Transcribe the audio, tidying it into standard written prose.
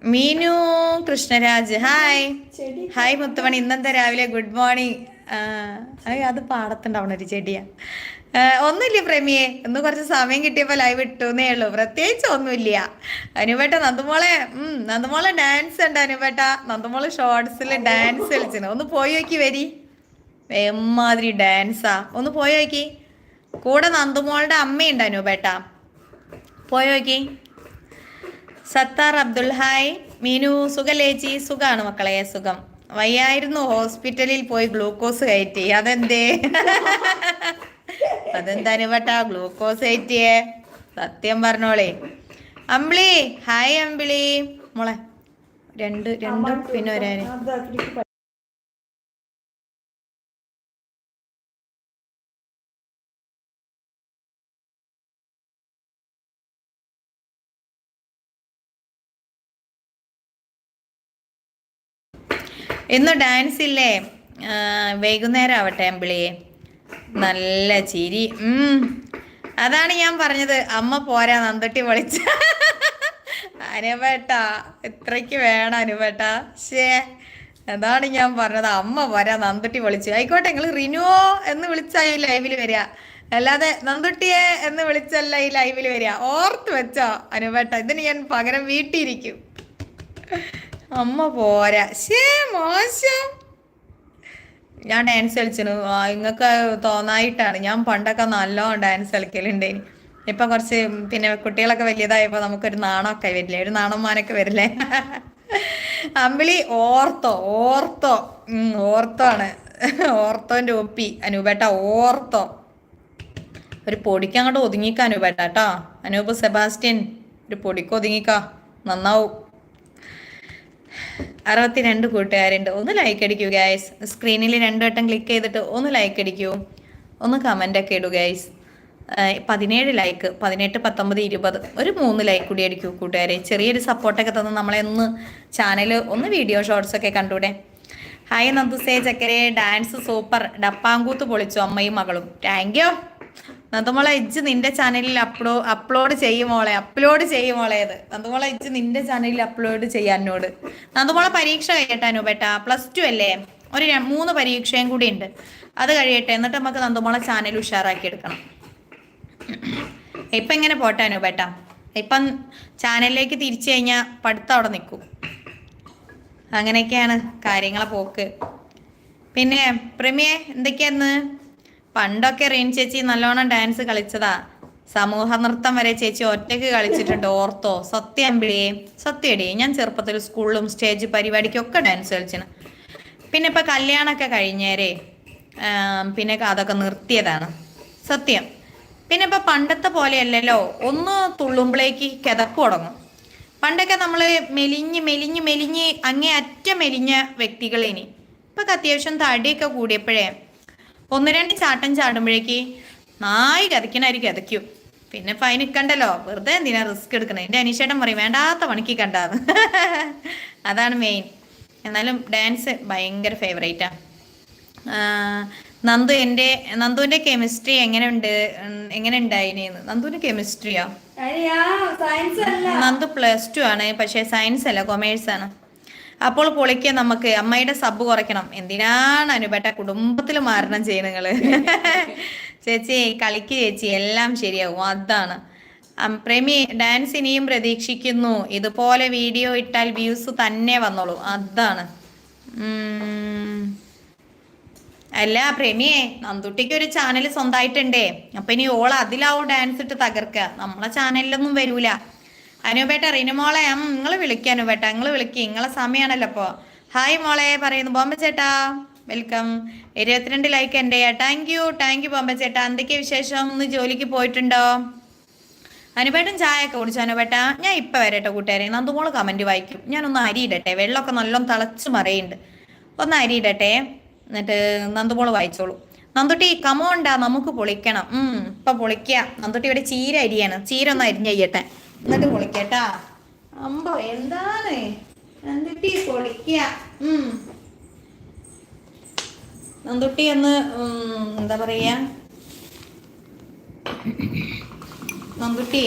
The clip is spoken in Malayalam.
മീനു കൃഷ്ണരാജ് ഹായ് ഹായ് മുത്തുമണി. ഇന്നെന്താ രാവിലെ ഗുഡ് മോർണിംഗ്. അത് പാടത്തുണ്ടാവണ ഒരു ചെടിയാ. ഒന്നുമില്ല പ്രേമിയെ, ഇന്ന് കുറച്ച് സമയം കിട്ടിയപ്പോൾ ലൈവ് ഇട്ടുന്നേ ഉള്ളൂ. പ്രത്യേകിച്ച് ഒന്നുമില്ല. അനുപേട്ട നന്ദുമോളെ ഡാൻസ് ഉണ്ട്. അനുപേട്ട നന്ദുമോള് ഷോർട്സിൽ ഡാൻസ് കളിച്ചിന്. ഒന്ന് പോയി നോക്കി വരി. എമ്മാതിരി ഡാൻസാ, ഒന്ന് പോയി നോക്കി. കൂടെ നന്ദുമോളുടെ അമ്മയുണ്ട് അനുപേട്ട, പോയി നോക്കി. സത്താർ അബ്ദുൽ ഹായ്. മീനു സുഖലേച്ചി? സുഖാണ് മക്കളെ, സുഖം. വയ്യായിരുന്നു, ഹോസ്പിറ്റലിൽ പോയി ഗ്ലൂക്കോസ് കയറ്റി. അതെന്തേ? അതെന്താ അനുപേട്ടാ ഗ്ലൂക്കോസ് കയറ്റിയേ? സത്യം പറഞ്ഞോളേ. അമ്പിളി ഹായ്. അമ്പിളി മോളെ രണ്ടും പിന്നെ വരാന്. ഇന്ന് ഡാൻസ് ഇല്ലേ? വൈകുന്നേരം ആവട്ടെ അമ്പിളിയെ. നല്ല ചിരി. അതാണ് ഞാൻ പറഞ്ഞത്, അമ്മ പോരാ നന്ദട്ടി വിളിച്ച. അനുപേട്ട ഇത്രയ്ക്ക് വേണം അനുപേട്ട. അതാണ് ഞാൻ പറഞ്ഞത്, അമ്മ പോരാ നന്ദട്ടി വിളിച്ചു. ആയിക്കോട്ടെ, നിങ്ങൾ റിനുവോ എന്ന് വിളിച്ചായി ലൈവിൽ വരിക, അല്ലാതെ നന്ദുട്ടിയെ എന്ന് വിളിച്ചല്ല ഈ ലൈവിൽ വരിക. ഓർത്ത് വെച്ചോ അനുപേട്ട, ഇതിന് ഞാൻ പകരം വീട്ടിയിരിക്കും. അമ്മ പോരാ. മോശം. ഞാൻ ഡാൻസ് കളിച്ചിരുന്നു, നിങ്ങൾക്ക് തോന്നായിട്ടാണ്. ഞാൻ പണ്ടൊക്കെ നല്ലോണം ഡാൻസ് കളിക്കലുണ്ടേനി. ഇപ്പൊ കുറച്ച് പിന്നെ കുട്ടികളൊക്കെ വലിയതായപ്പോ നമുക്കൊരു നാണമൊക്കെ വരില്ലേ, ഒരു നാണന്മാരൊക്കെ വരില്ലേ. അമ്പിളി ഓർത്തോ ആണ്. ഓർത്തോന്റെ ഒപ്പി അനൂപേട്ട, ഓർത്തോ. ഒരു പൊടിക്ക് അങ്ങോട്ട് ഒതുങ്ങിക്ക അനൂപേട്ട കേട്ടോ. അനൂപ് സെബാസ്റ്റ്യൻ ഒരു പൊടിക്ക് ഒതുങ്ങിക്ക, നന്നാവും. 62 കൂട്ടുകാരുണ്ട്. ഒന്ന് ലൈക്ക് അടിക്കൂ ഗൈസ്. സ്ക്രീനിൽ 2 വട്ടം ക്ലിക്ക് ചെയ്തിട്ട് ഒന്ന് ലൈക്ക് അടിക്കൂ, ഒന്ന് കമൻ്റ് ഒക്കെ ഇടൂ ഗൈസ്. 17 ലൈക്ക്, 18, 19, 20, ഒരു 3 ലൈക്ക് കൂടി അടിക്കൂ കൂട്ടുകാരെ. ചെറിയൊരു സപ്പോർട്ടൊക്കെ തന്ന് നമ്മളെ ഒന്ന് ചാനൽ ഒന്ന് വീഡിയോ ഷോർട്സ് ഒക്കെ കണ്ടൂടെ. ഹായ് നന്ദുസേ ചക്കരെ, ഡാൻസ് സൂപ്പർ, ഡപ്പാങ്കൂത്ത് പൊളിച്ചു അമ്മയും മകളും. താങ്ക് യു നന്ദുമോളെ. ഇജ്ജ് നിന്റെ ചാനലിൽ അപ്ലോഡ് ചെയ്യുമോളെ. ഇത് നന്ദുമോളെ, ഇജ്ജ് നിന്റെ ചാനലിൽ അപ്ലോഡ് ചെയ്യാനോട്. നന്ദുമോളെ പരീക്ഷ കഴിയട്ടെ അനുപേട്ട, +2 അല്ലേ? ഒരു 3 പരീക്ഷയും കൂടി ഉണ്ട്, അത് കഴിയട്ടെ. എന്നിട്ട് നമുക്ക് നന്ദുമോളെ ചാനൽ ഉഷാറാക്കി എടുക്കണം. ഇപ്പം എങ്ങനെ പോട്ടെ അനുപേട്ട, ഇപ്പം ചാനലിലേക്ക് തിരിച്ചു കഴിഞ്ഞാൽ പഠിത്തം അവിടെ നിൽക്കും. അങ്ങനെയൊക്കെയാണ് കാര്യങ്ങളെ പോക്ക്. പിന്നെ പ്രമിയെ എന്തൊക്കെയാന്ന്? പണ്ടൊക്കെ റീൻ ചേച്ചി നല്ലോണം ഡാൻസ് കളിച്ചതാ. സമൂഹ നൃത്തം വരെ ചേച്ചി ഒറ്റയ്ക്ക് കളിച്ചിട്ടുണ്ട്, ഓർത്തോ? സത്യം അമ്പിളിയെ, സത്യടി. ഞാൻ ചെറുപ്പത്തിൽ സ്കൂളിലും സ്റ്റേജ് പരിപാടിക്കൊക്കെ ഡാൻസ് കളിച്ചിന്. പിന്നെ ഇപ്പം കല്യാണമൊക്കെ കഴിഞ്ഞേരെ പിന്നെ അതൊക്കെ നിർത്തിയതാണ്, സത്യം. പിന്നെ ഇപ്പം പണ്ടത്തെ പോലെയല്ലല്ലോ, ഒന്ന് തുള്ളുമ്പോഴേക്ക് കിതക്ക് തുടങ്ങും. പണ്ടൊക്കെ നമ്മൾ മെലിഞ്ഞ് അങ്ങേ അറ്റം മെലിഞ്ഞ വ്യക്തികളേനി. ഇപ്പം അത്യാവശ്യം തടിയൊക്കെ കൂടിയപ്പോഴേ 1-2 ചാട്ടം ചാടുമ്പോഴേക്ക് നായി കതയ്ക്കണായിരിക്കും കതയ്ക്കും. പിന്നെ ഇപ്പം അതിന് നിൽക്കണ്ടല്ലോ, വെറുതെ എന്തിനാ റിസ്ക് എടുക്കണേ. എൻ്റെ അനീഷേട്ടൻ പറയും വേണ്ടാത്ത പണിക്ക് കണ്ടാന്ന്. അതാണ് മെയിൻ. എന്നാലും ഡാൻസ് ഭയങ്കര ഫേവറേറ്റാ. നന്ദുവിൻ്റെ കെമിസ്ട്രി എങ്ങനെ ഉണ്ടായിന്? നന്ദുവിൻ്റെ കെമിസ്ട്രിയോ? നന്ദു +2 ആണ്, പക്ഷേ സയൻസ് അല്ല, കൊമേഴ്സ് ആണ്. അപ്പോൾ പൊളിക്കാൻ നമുക്ക്. അമ്മയുടെ സബ് കുറയ്ക്കണം. എന്തിനാണ് അനുപേട്ട കുടുംബത്തിൽ മാരണം ചെയ്യുന്നത്? ചേച്ചി കളിക്ക് ചേച്ചി, എല്ലാം ശരിയാവും. അതാണ് പ്രേമി. ഡാൻസ് ഇനിയും പ്രതീക്ഷിക്കുന്നു. ഇതുപോലെ വീഡിയോ ഇട്ടാൽ വ്യൂസ് തന്നെ വന്നോളൂ. അതാണ്. അല്ല പ്രേമിയെ, നന്ദുട്ടിക്ക് ഒരു ചാനൽ സ്വന്തമായിട്ടുണ്ടേ. അപ്പൊ ഇനി അതിലാവും ഡാൻസ് ഇട്ട് തകർക്കുക. നമ്മളെ ചാനലിലൊന്നും വരൂല. അനുപേട്ട റിനുമോളെ നിങ്ങൾ വിളിക്കുക. അനുപേട്ട നിങ്ങൾ വിളിക്കുക, നിങ്ങളെ സമയമാണല്ലോ അപ്പോൾ. ഹായ് മോളെ പറയുന്നു. ബോംബെ ചേട്ടാ വെൽക്കം. 22 ലൈക്ക് എൻ്റെ. താങ്ക് യു ബോംബെ ചേട്ടാ. എന്തൊക്കെയാ വിശേഷം? ഒന്ന് ജോലിക്ക് പോയിട്ടുണ്ടോ? അനുപേട്ടൻ ചായ ഒക്കെ കുടിച്ചു. അനുപേട്ട ഞാൻ ഇപ്പം വരട്ടെ കൂട്ടുകാരെ. നന്ദുമോള് കമൻറ്റ് വായിക്കും. ഞാനൊന്ന് അരി ഇടട്ടെ, വെള്ളമൊക്കെ നല്ലോണം തിളച്ച് മറിയുണ്ട്. ഒന്ന് അരി ഇടട്ടെ, എന്നിട്ട് നന്ദുമോള് വായിച്ചോളൂ. നന്ദുട്ടി കമോണ്ടാ, നമുക്ക് പൊളിക്കണം. ഇപ്പം പൊളിക്കുക. നന്ദുട്ടി ഇവിടെ ചീര അരിയാണ്, ചീര ഒന്ന് അരിഞ്ഞയ്യട്ടെ, എന്നിട്ട് പൊളിക്കട്ടാ. അമ്പോ എന്താണ് നന്ദുട്ടി പൊളിക്കുക. നന്ദുട്ടി ഒന്ന് എന്താ പറയാ, നന്ദുട്ടി